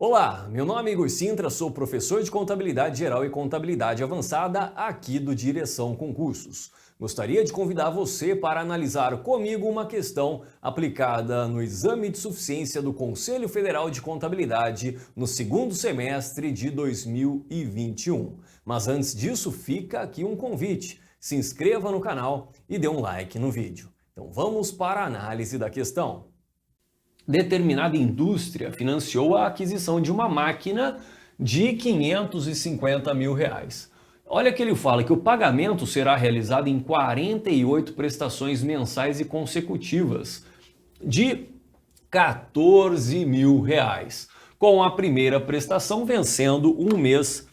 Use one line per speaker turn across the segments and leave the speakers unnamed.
Olá, meu nome é Igor Sintra, sou professor de Contabilidade Geral e Contabilidade Avançada aqui do Direção Concursos. Gostaria de convidar você para analisar comigo uma questão aplicada no Exame de Suficiência do Conselho Federal de Contabilidade no segundo semestre de 2021. Mas antes disso, fica aqui um convite. Se inscreva no canal e dê um like no vídeo. Então vamos para a análise da questão. Determinada indústria financiou a aquisição de uma máquina de 550 mil reais. Olha que ele fala que o pagamento será realizado em 48 prestações mensais e consecutivas de 14 mil reais, com a primeira prestação vencendo um mês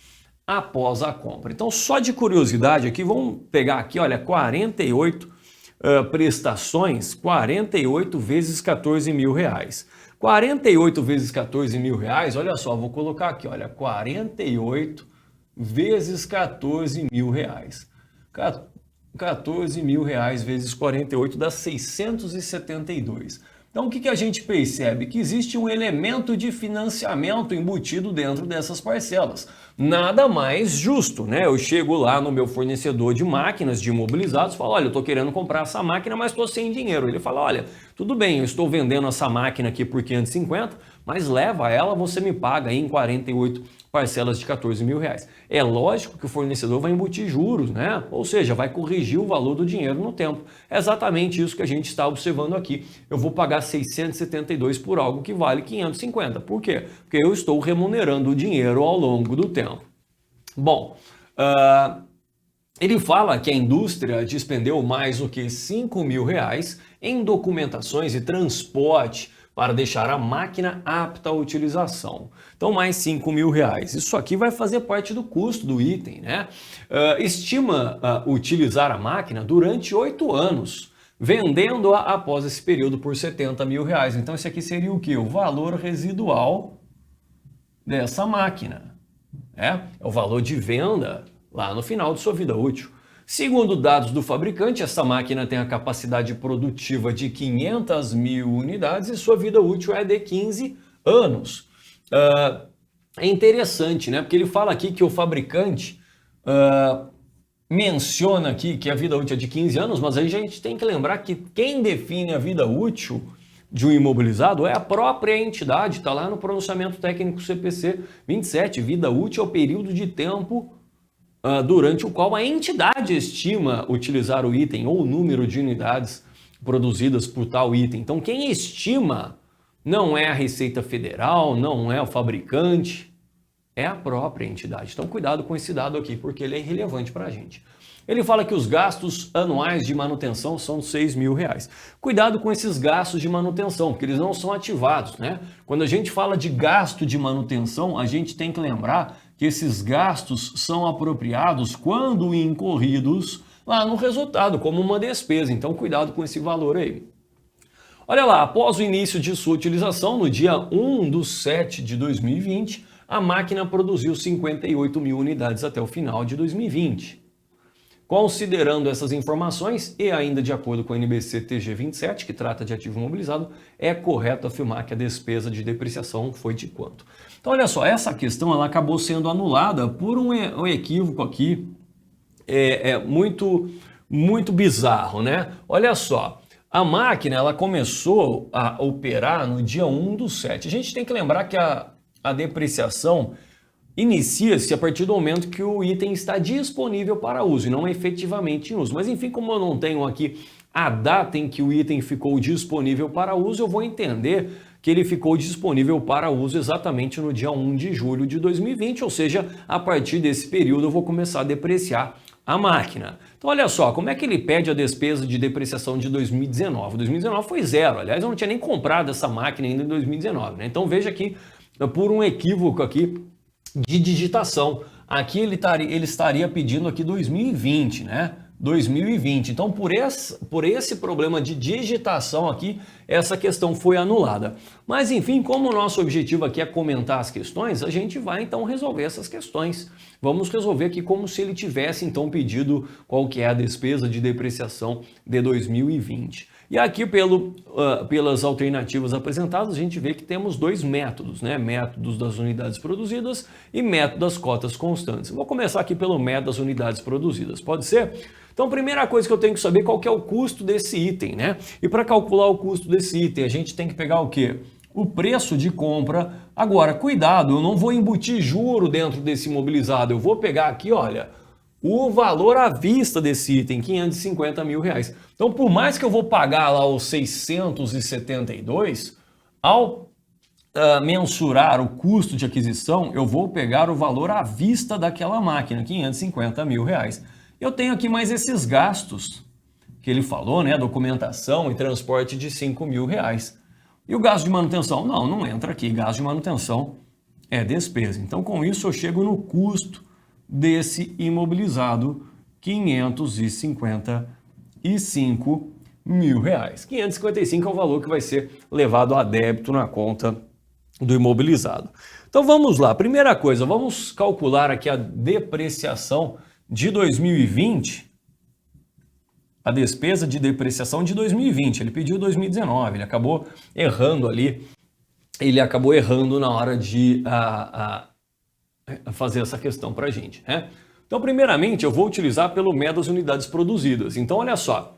após a compra. Então, só de curiosidade aqui, vamos pegar aqui, olha, 48 prestações, 48 vezes 14 mil reais. 48 vezes 14 mil reais, olha só, vou colocar aqui, olha, 48 vezes 14 mil reais. 14 mil reais vezes 48 dá 672. Então, o que a gente percebe? Que existe um elemento de financiamento embutido dentro dessas parcelas. Nada mais justo, né? Eu chego lá no meu fornecedor de máquinas, de imobilizados, falo, olha, eu estou querendo comprar essa máquina, mas estou sem dinheiro. Ele fala, olha, tudo bem, eu estou vendendo essa máquina aqui por 550, mas leva ela, você me paga aí em 48 parcelas de 14 mil reais. É lógico que o fornecedor vai embutir juros, né? Ou seja, vai corrigir o valor do dinheiro no tempo. É exatamente isso que a gente está observando aqui. Eu vou pagar 672 por algo que vale 550. Por quê? Porque eu estou remunerando o dinheiro ao longo do tempo. Bom, ele fala que a indústria despendeu mais do que 5 mil reais em documentações e transporte para deixar a máquina apta à utilização. Então, mais 5 mil reais. Isso aqui vai fazer parte do custo do item, né? Estima utilizar a máquina durante 8 anos, vendendo-a após esse período por 70 mil reais. Então, esse aqui seria o quê? O valor residual dessa máquina. É o valor de venda lá no final de sua vida útil. Segundo dados do fabricante, essa máquina tem a capacidade produtiva de 500 mil unidades e sua vida útil é de 15 anos. É interessante, né? Porque ele fala aqui que o fabricante menciona aqui que a vida útil é de 15 anos, mas aí a gente tem que lembrar que quem define a vida útil de um imobilizado é a própria entidade, está lá no pronunciamento técnico CPC 27, vida útil é o período de tempo durante o qual a entidade estima utilizar o item ou o número de unidades produzidas por tal item. Então, quem estima não é a Receita Federal, não é o fabricante, é a própria entidade. Então, cuidado com esse dado aqui, porque ele é irrelevante para a gente. Ele fala que os gastos anuais de manutenção são 6 mil reais. Cuidado com esses gastos de manutenção, porque eles não são ativados, né? Quando a gente fala de gasto de manutenção, a gente tem que lembrar que esses gastos são apropriados quando incorridos lá no resultado, como uma despesa. Então, cuidado com esse valor aí. Olha lá, após o início de sua utilização, no dia 1/7 de 2020, a máquina produziu 58 mil unidades até o final de 2020. Considerando essas informações e ainda de acordo com a NBC TG 27, que trata de ativo imobilizado, é correto afirmar que a despesa de depreciação foi de quanto? Então, olha só, essa questão ela acabou sendo anulada por um equívoco aqui muito bizarro, né? Olha só, a máquina ela começou a operar no dia 1/7. A gente tem que lembrar que a depreciação inicia-se a partir do momento que o item está disponível para uso e não efetivamente em uso. Mas enfim, como eu não tenho aqui a data em que o item ficou disponível para uso, eu vou entender que ele ficou disponível para uso exatamente no dia 1 de julho de 2020, ou seja, a partir desse período eu vou começar a depreciar a máquina. Então olha só, como é que ele pede a despesa de depreciação de 2019? 2019 foi zero, aliás eu não tinha nem comprado essa máquina ainda em 2019, né? Então veja que por um equívoco aqui de digitação. Aqui ele estaria pedindo aqui 2020, né? 2020. Então, por esse problema de digitação aqui, essa questão foi anulada. Mas, enfim, como o nosso objetivo aqui é comentar as questões, a gente vai, então, resolver essas questões. Vamos resolver aqui como se ele tivesse, então, pedido qual que é a despesa de depreciação de 2020. E aqui, pelas alternativas apresentadas, a gente vê que temos dois métodos, né? Métodos das unidades produzidas e método das cotas constantes. Vou começar aqui pelo método das unidades produzidas, pode ser? Então, primeira coisa que eu tenho que saber qual que é o custo desse item, né? E para calcular o custo desse item, a gente tem que pegar o quê? O preço de compra. Agora, cuidado, eu não vou embutir juro dentro desse imobilizado, eu vou pegar aqui, olha, o valor à vista desse item, R$550 mil. Então, por mais que eu vou pagar lá os 672, ao mensurar o custo de aquisição, eu vou pegar o valor à vista daquela máquina, R$550 mil. Eu tenho aqui mais esses gastos que ele falou, né? Documentação e transporte de R$5 mil. E o gasto de manutenção? Não entra aqui. Gasto de manutenção é despesa. Então, com isso, eu chego no custo desse imobilizado, R$555 mil. 555 é o valor que vai ser levado a débito na conta do imobilizado. Então vamos lá, primeira coisa, vamos calcular aqui a depreciação de 2020, a despesa de depreciação de 2020, ele pediu 2019, ele acabou errando ali, na hora de fazer essa questão para a gente, né? Então, primeiramente, eu vou utilizar pelo método das unidades produzidas. Então, olha só,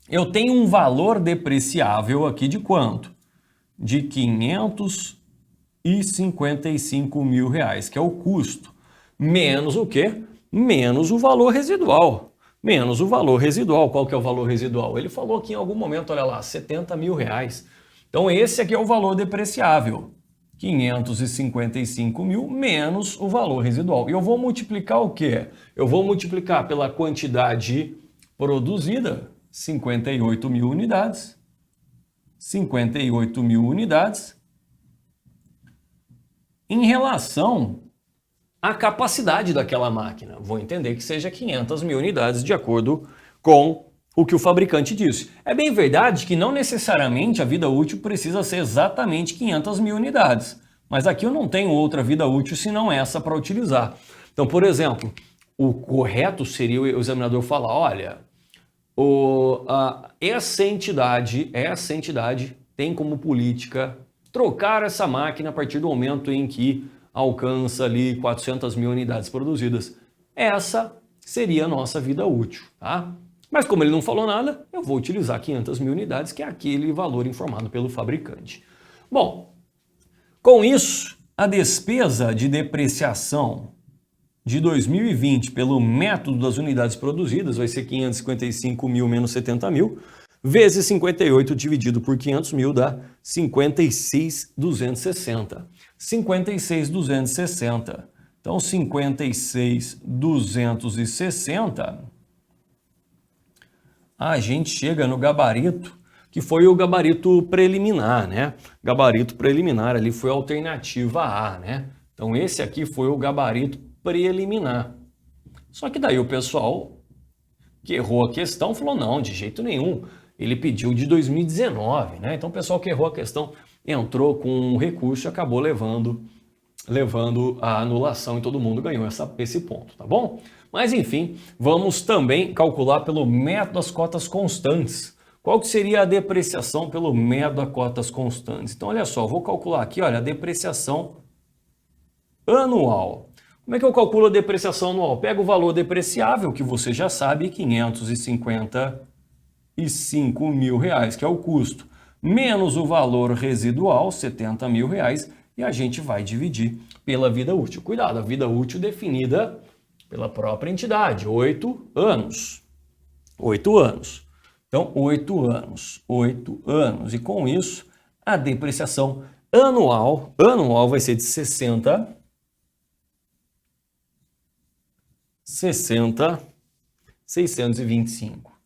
eu tenho um valor depreciável aqui de quanto? De R$555 mil, que é o custo, menos o quê? Menos o valor residual. Menos o valor residual. Qual que é o valor residual? Ele falou aqui em algum momento, olha lá, R$70 mil. Então, esse aqui é o valor depreciável. 555 mil menos o valor residual. E eu vou multiplicar o quê? Eu vou multiplicar pela quantidade produzida, 58 mil unidades. 58 mil unidades em relação à capacidade daquela máquina. Vou entender que seja 500 mil unidades de acordo com o que o fabricante disse. É bem verdade que não necessariamente a vida útil precisa ser exatamente 500 mil unidades, mas aqui eu não tenho outra vida útil senão essa para utilizar. Então, por exemplo, o correto seria o examinador falar, olha, essa entidade tem como política trocar essa máquina a partir do momento em que alcança ali 400 mil unidades produzidas. Essa seria a nossa vida útil, tá? Mas como ele não falou nada, eu vou utilizar 500 mil unidades, que é aquele valor informado pelo fabricante. Bom, com isso, a despesa de depreciação de 2020 pelo método das unidades produzidas vai ser 555 mil menos 70 mil, vezes 58 dividido por 500 mil dá 56.260. 56.260. Então, 56.260... a gente chega no gabarito, que foi o gabarito preliminar, né? Gabarito preliminar ali foi a alternativa A, né? Então esse aqui foi o gabarito preliminar. Só que daí o pessoal que errou a questão falou, não, de jeito nenhum. Ele pediu de 2019, né? Então o pessoal que errou a questão entrou com um recurso e acabou levando a anulação e todo mundo ganhou esse ponto, tá bom? Mas enfim, vamos também calcular pelo método das cotas constantes. Qual que seria a depreciação pelo método das cotas constantes? Então olha só, vou calcular aqui, olha, a depreciação anual. Como é que eu calculo a depreciação anual? Pego o valor depreciável, que você já sabe, 555 mil, que é o custo, menos o valor residual, 70 mil, e a gente vai dividir pela vida útil. Cuidado, a vida útil definida pela própria entidade, 8 anos. 8 anos. Então, 8 anos. 8 anos. E com isso, a depreciação anual vai ser de 625.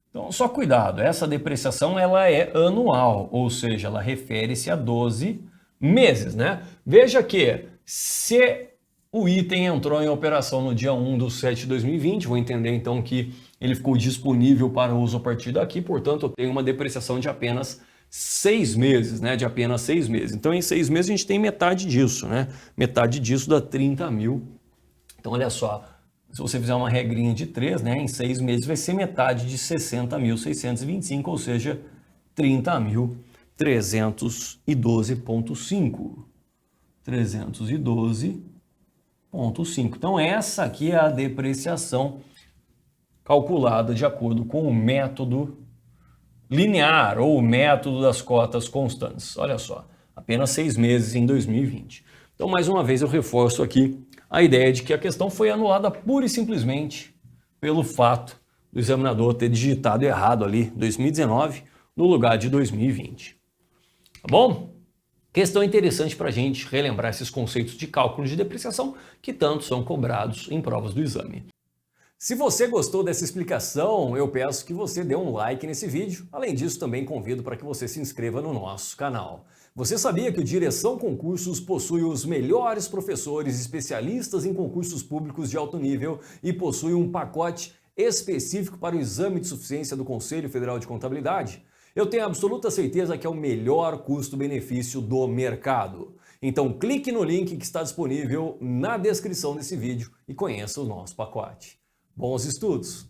Então, só cuidado, essa depreciação ela é anual, ou seja, ela refere-se a 12 meses, né? Veja que se o item entrou em operação no dia 1/7/2020, vou entender então que ele ficou disponível para uso a partir daqui, portanto eu tenho uma depreciação de apenas 6 meses, né? De apenas 6 meses. Então em 6 meses a gente tem metade disso, né? Metade disso dá 30 mil. Então olha só, Se você fizer uma regrinha de 3, né, em 6 meses vai ser metade de 60.625, ou seja, 30.312,5. 312,5. Então essa aqui é a depreciação calculada de acordo com o método linear ou o método das cotas constantes. Olha só, apenas 6 meses em 2020. Então, mais uma vez, eu reforço aqui a ideia de que a questão foi anulada pura e simplesmente pelo fato do examinador ter digitado errado ali 2019 no lugar de 2020. Tá bom? Questão interessante para a gente relembrar esses conceitos de cálculo de depreciação que tanto são cobrados em provas do exame. Se você gostou dessa explicação, eu peço que você dê um like nesse vídeo. Além disso, também convido para que você se inscreva no nosso canal. Você sabia que o Direção Concursos possui os melhores professores especialistas em concursos públicos de alto nível e possui um pacote específico para o exame de suficiência do Conselho Federal de Contabilidade? Eu tenho absoluta certeza que é o melhor custo-benefício do mercado. Então clique no link que está disponível na descrição desse vídeo e conheça o nosso pacote. Bons estudos!